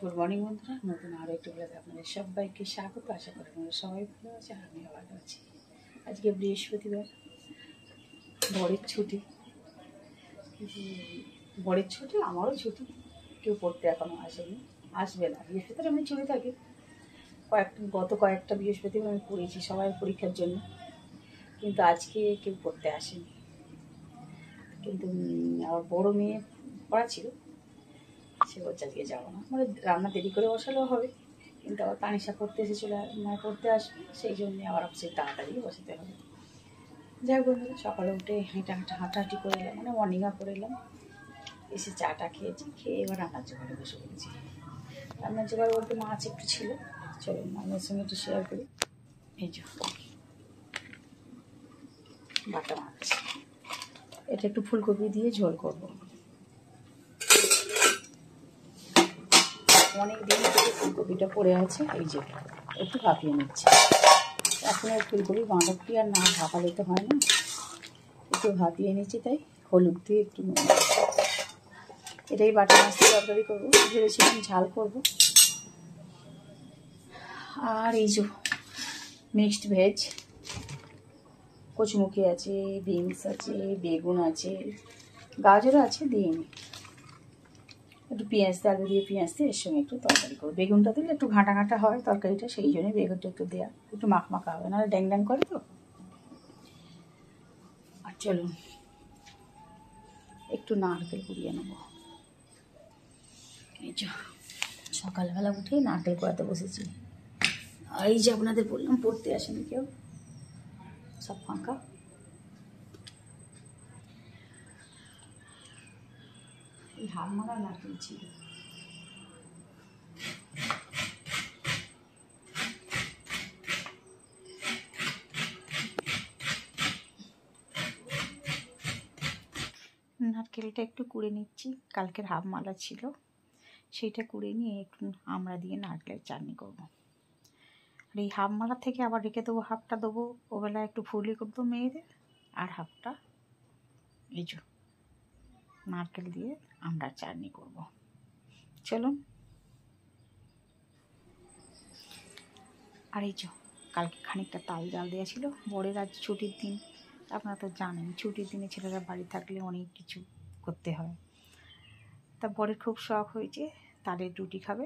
Good morning বন্ধুরা, নতুন আরও একটু বলে আপনাদের সবাইকে স্বাগত। আশা করি আপনারা সবাই ভালো আছে, আমিও ভালো আছি। আজকে বৃহস্পতিবার, বরের ছুটি। বরের ছুটি, আমারও ছুটি। কেউ পড়তে এখনও আসেনি, আসবে না। বৃহস্পতিবার এমনি ছুটি থাকে। গত কয়েকটা বৃহস্পতিবার আমি পড়েছি সবাই পরীক্ষার জন্য, কিন্তু আজকে কেউ পড়তে আসেনি। কিন্তু আমার বড়ো মেয়ে পড়া ছিল, সে বলছে আজকে যাবো না। মানে রান্না দেরি করে বসালেও হবে, কিন্তু আবার তানিশা পড়তে এসেছিল, মানে পড়তে আসবে, সেই জন্যে আবার সেই তাড়াতাড়ি বসাতে হবে। যাই বন্ধুরা, সকালে উঠে হাঁটাহাঁটি করে এলাম, মানে মর্নিং ওয়াক করে এলাম। এসে চাটা খেয়েছি, খেয়ে এবার রান্নার জোগাড়ে বসে পড়েছি। রান্নার জোগাড় বলতে মাছ একটু ছিল, চলুন আপনার সঙ্গে একটু শেয়ার করি। এই যে বাটা মাছ, এটা একটু ফুলকপি দিয়ে ঝোল করব। অনেক দিন থেকে ফুলকপিটা পড়ে আছে, এই যে একটু ভাপিয়ে নিচ্ছি। এখন আর ফুলকপি বাঁধাকপি আর না ভাপালে তো হয় না, একটু ভাপিয়ে নিচ্ছি। তাই হলুদ দিয়ে একটু এটাই বাটা মাছ দিয়ে তরকারি করবো, ভেবেছিলাম ঝাল করবো। আর এই যে মিক্সড ভেজ, কচুমুখি আছে, বিনস আছে, বেগুন আছে, গাজরও আছে, দিয়ে নিই একটু পেঁয়াজ দিয়ে, আলু দিয়ে পেঁয়াজ দিয়ে এর সঙ্গে একটু তরকারি করবো। বেগুনটা দিলে একটু ঘাঁটা ঘাঁটা হয় তরকারিটা, সেই জন্যই বেগুনটা একটু দেওয়া, একটু মাখমাখা হবে, নাহলে ড্যাং ড্যাং করে তো। আর চলুন একটু নারকেল কুড়িয়ে নেবো। এই যে সকালবেলা উঠেই নারকেল কুড়াতে বসেছি। আর এই যে আপনাদের বললাম পড়তে আসেনি কেউ, সব ফাঁকা। এই হাড় মারা নারকেল ছিল। নারকেলটা একটু কুড়ে নিচ্ছি, কালকের হাফ মালা ছিল, সেইটা কুড়ে নিয়ে একটু আমড়া দিয়ে নারকেলের চাটনি করবো। আর এই হাফ মালা থেকে আবার রেখে দেবো, হাফটা দেবো ওবেলা একটু ফুলি করবো মেয়েদের, আর হাফটা এই যে নারকেল দিয়ে আমড়ার চাটনি করবো। চলুন। আর এই যে কালকে খানিকটা তাল জাল দেওয়া ছিল, বরের আজ ছুটির দিন, আপনারা তো জানেন ছুটির দিনে ছেলেরা বাড়ি থাকলে অনেক কিছু করতে হয়। তা বরের খুব শখ হয়েছে তালের রুটি খাবে,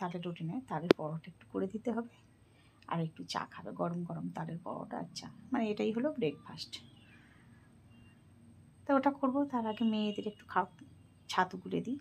তালের রুটি নয়, তালের পরোটা একটু করে দিতে হবে, আর একটু চা খাবে, গরম গরম তালের পরোটা আর চা, মানে এটাই হলো ব্রেকফাস্ট। তো ওটা করবো, তার আগে মেয়েদের একটু ছাতু গুলে দিই।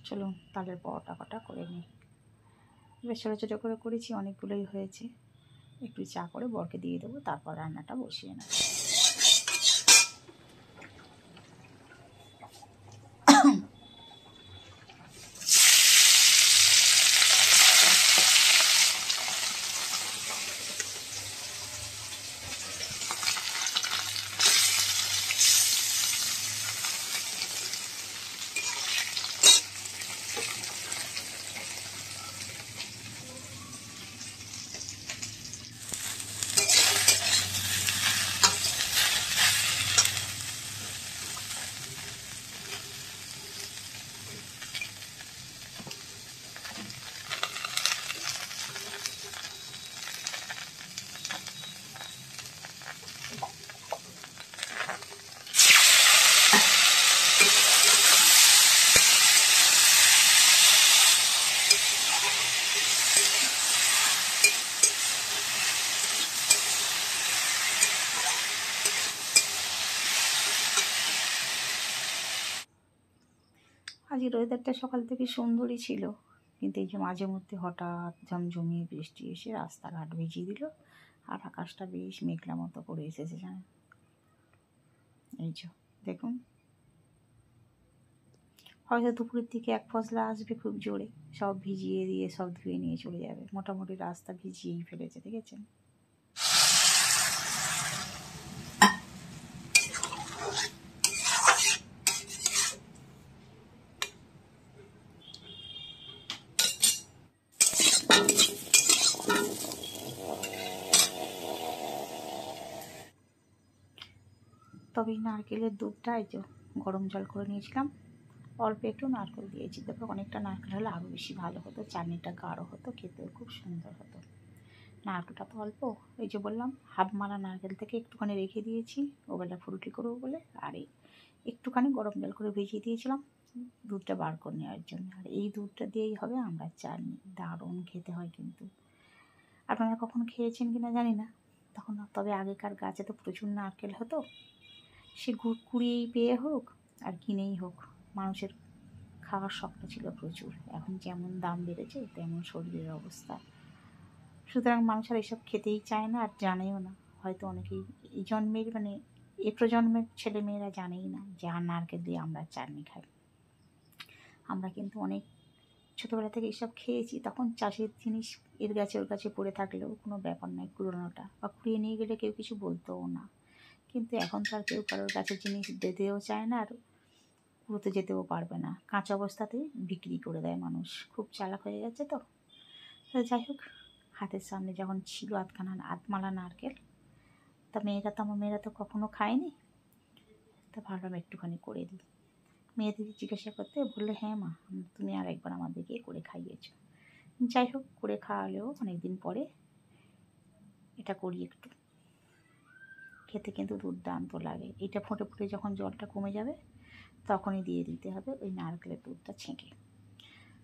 চলুন তালের পরোটা কটা করে নিই। বেশ ছোটো ছোটো করে করেছি, অনেকগুলোই হয়েছে। একটু চা করে বরকে দিয়ে দেবো, তারপর রান্নাটা বসিয়ে নেব। আজকের ওয়েদারটা সকাল থেকে সুন্দরই ছিল, কিন্তু এই যে মাঝে মধ্যে হঠাৎ ঝমঝমিয়ে বৃষ্টি এসে রাস্তাঘাট ভিজিয়ে দিল, আর আকাশটা বেশ মেঘলা মতো করে এসেছে জানেন। এই যে দেখুন, হয়তো দুপুরের দিকে এক ফসলা আসবে খুব জোরে, সব ভিজিয়ে দিয়ে সব ধুয়ে নিয়ে চলে যাবে। মোটামুটি রাস্তা ভিজিয়েই ফেলেছে, দেখেছেন। তবে এই নারকেলের দুধটা এই যে গরম জল করে নিয়েছিলাম, অল্প একটু নারকেল দিয়েছি, তবে অনেকটা নারকেল হলে আরও বেশি ভালো হতো, চাটনিটা গাঢ় হতো, খেতেও খুব সুন্দর হতো। নারকেলটা তো অল্প, এই যে বললাম হাফ মালা নারকেল থেকে একটুখানি রেখে দিয়েছি ওবেলা ফুরুটি করবো বলে, আর এই একটুখানি গরম জল করে ভিজিয়ে দিয়েছিলাম দুধটা বার করে নেওয়ার জন্য। আর এই দুধটা দিয়েই হবে আমরা চাটনি, দারুণ খেতে হয় কিন্তু। আপনারা কখনো খেয়েছেন কিনা জানি না, তখন তবে আগেকার গাছে তো প্রচুর নারকেল হতো, সে কুড়িয়েই পেয়ে হোক আর কিনেই হোক, মানুষের খাওয়ার শখটা ছিল প্রচুর। এখন যেমন দাম বেড়েছে তেমন শরীরের অবস্থা, সুতরাং মানুষ আর এসব খেতেই চায় না আর জানেও না। হয়তো অনেকেই এই জন্মের মানে এ প্রজন্মের ছেলেমেয়েরা জানেই না যে আর নারকেল দিয়ে আমরা চাটনি খাই। আমরা কিন্তু অনেক ছোটোবেলা থেকে এইসব খেয়েছি, তখন চাষের জিনিস এর গাছে ওর গাছে পড়ে থাকলেও কোনো ব্যাপার নয়, কুড়োনোটা বা কুড়িয়ে নিয়ে গেলে কেউ কিছু বলতোও না। কিন্তু এখন তো আর কেউ কারোর গাছের জিনিস দিতেও চায় না, আর কুড়োতে যেতেও পারবে না, কাঁচা অবস্থাতেই বিক্রি করে দেয় মানুষ। খুব চালাক হয়ে গেছে তো। যাই হোক, হাতের সামনে যখন ছিল আধমালা নারকেল, তা আমার মেয়েরা তো কখনো খায়নি, তা ভাবলাম একটুখানি করে দিই। মেয়েদের জিজ্ঞাসা করতে বললো, হ্যাঁ মা, তুমি আর একবার আমাদেরকে করে খাইয়েছো। যাই হোক, করে খাওয়ালেও অনেকদিন পরে এটা করি একটু, খেতে কিন্তু দুর্দান্ত লাগে। এটা ফুটে ফুটে যখন জলটা কমে যাবে তখনই দিয়ে দিতে হবে ওই নারকেলের দুধটা ছেঁকে।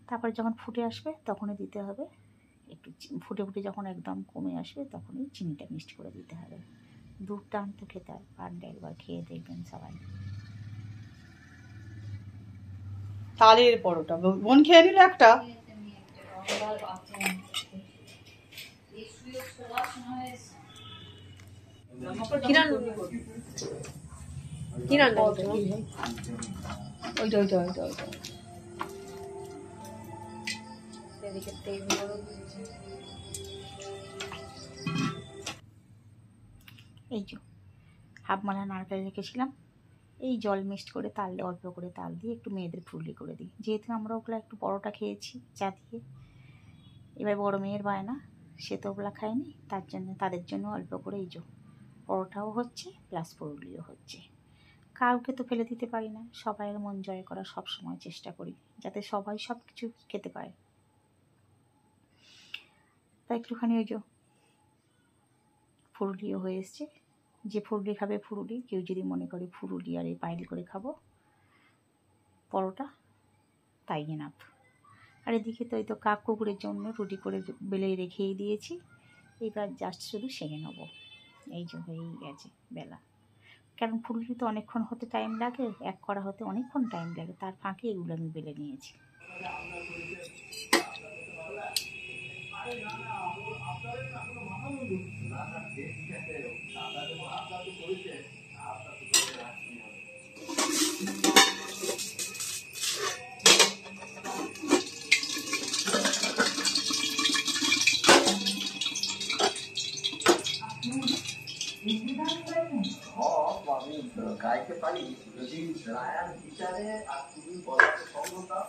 তারপরে যখন ফুটে আসবে তখনই দিতে হবে একটু, ফুটে ফুটে যখন একদম কমে আসবে তখনই চিনিটা মিক্সড করে দিতে হবে। দুর্দান্ত খেতে হয়, পারলে একবার খেয়ে দেখবেন সবাই। তালের পরোটা বোন খেয়ে নিল একটা। এই যে হাফ মালা নারকেল রেখেছিলাম, এই জল মিক্সড করে তাল, অল্প করে তাল দিয়ে একটু মেয়েদের ফুলি করে দিই, যেহেতু আমরা ওগুলো একটু পরোটা খেয়েছি চা দিয়ে। এবার বড় মেয়ের বায়না, সে তো ওগুলো খায়নি, তার জন্য তাদের জন্য অল্প করে এই যে পরোটাও হচ্ছে প্লাস পুরুলিও হচ্ছে। কাউকে তো ফেলে দিতে পারি না, সবাইয়ের মন জয় করার সব সময় চেষ্টা করি যাতে সবাই সব কিছু খেতে পায়। তা একটুখানি ওই যে ফুরুলিও হয়ে এসছে, যে ফুরুলি খাবে ফুরুলি, কেউ যদি মনে করে ফুরুলি আর এই পাইল করে খাবো পরোটা, তাই এনাফ। আর এদিকে তো এই তো কাক কুকুরের জন্য রুটি করে বেলে রেখেই দিয়েছি, এবার জাস্ট শুধু সেঁকে নেবো। এই যে হয়েই গেছে বেলা, কারণ ফুলকপি তো অনেকক্ষণ হতে টাইম লাগে, এক করা হতে অনেকক্ষণ টাইম লাগে, তার ফাঁকে এগুলো আমি বেলে নিয়েছি। গাইতে পারি যদি রায়ার বিচারে আর তুমি বলাতে সম্ভবতা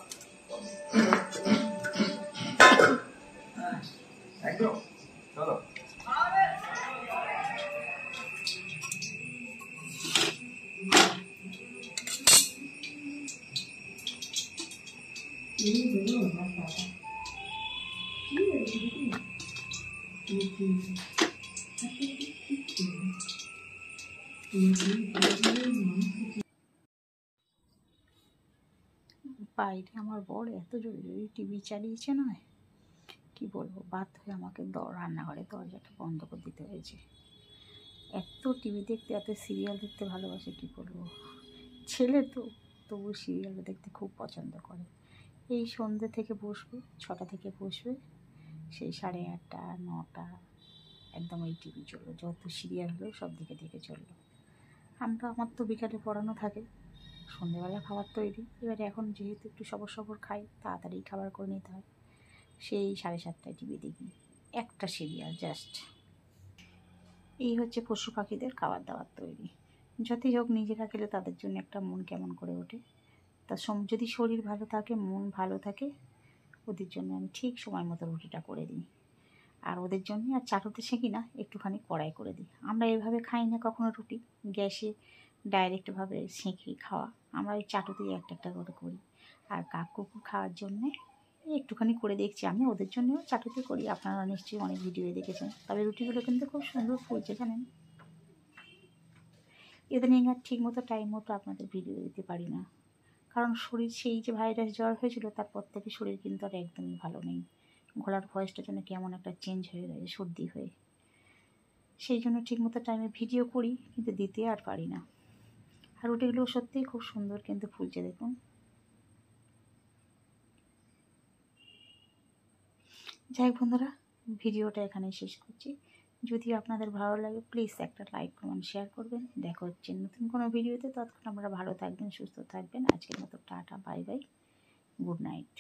একদম চলো। বাইরে আমার বর এত জোরে জোরে টিভি চালিয়েছে নয়, কি বলবো, বাধ্য হয়ে আমাকে রান্নাঘরে দরজাটা বন্ধ করে দিতে হয়েছে। এত টিভি দেখতে, এত সিরিয়াল দেখতে ভালোবাসে, কি বলবো। ছেলে তো তবু সিরিয়ালটা দেখতে খুব পছন্দ করে। এই সন্ধ্যে থেকে বসবে, 6টা থেকে বসবে, সেই 8:30 9টা একদম এই টিভি চললো, যত সিরিয়াল হলো সব দিকে দেখে চললো। আমার তো বিকালে পড়ানো থাকে, সন্ধ্যেবেলা খাবার তৈরি। এবারে এখন যেহেতু একটু সবর খাই, তাড়াতাড়ি খাবার করে নিতে হয়, সেই 7:30টায় টিভি দেখি একটা সিরিয়াল জাস্ট। এই হচ্ছে পশু পাখিদের খাবার দাবার তৈরি। যতই হোক নিজেরা খেলে তাদের জন্য একটা মন কেমন করে ওঠে। তা যদি শরীর ভালো থাকে, মন ভালো থাকে, ওদের জন্য আমি ঠিক সময় মতো রুটিটা করে দিই। আর ওদের জন্য আর চাটুতে সেঁকি না, একটুখানি কড়াই করে দিই। আমরা এভাবে খাই না কখনো রুটি, গ্যাসে ডাইরেক্টভাবে সেঁকে খাওয়া, আমরা ওই চাটুতেই একটা একটা করে করি। আর কাক কুকুর খাওয়ার জন্যে একটুখানি করে দেখছি আমি, ওদের জন্যও চাটুতে করি। আপনারা নিশ্চয়ই অনেক ভিডিও দেখেছেন। তবে রুটিগুলো কিন্তু খুব সুন্দর ফুলছে জানেন। ইদানিং আর ঠিক মতো টাইম মতো আপনাদের ভিডিও দিতে পারি না, কারণ শরীর, সেই যে ভাইরাস জ্বর হয়েছিল তারপর থেকে শরীর কিন্তু আর একদমই ভালো নেই। গলার ভয়েসটা যেন কেমন একটা চেঞ্জ হয়ে গেছে সর্দি হয়ে, সেই জন্য ঠিকমতো টাইমে ভিডিও করি কিন্তু দিতে আর পারি না। আর রুটিগুলো সত্যিই খুব সুন্দর কিন্তু ফুলছে দেখুন। যাই হোক বন্ধুরা, ভিডিওটা এখানেই শেষ করছি। যদি আপনাদের ভালো লাগে প্লিজ একটা লাইক কমেন্ট শেয়ার করবেন। দেখা হচ্ছে নতুন কোনো ভিডিওতে, ততক্ষণ আপনারা ভালো থাকবেন, সুস্থ থাকবেন। আজকের মতো tata, bye bye, good night.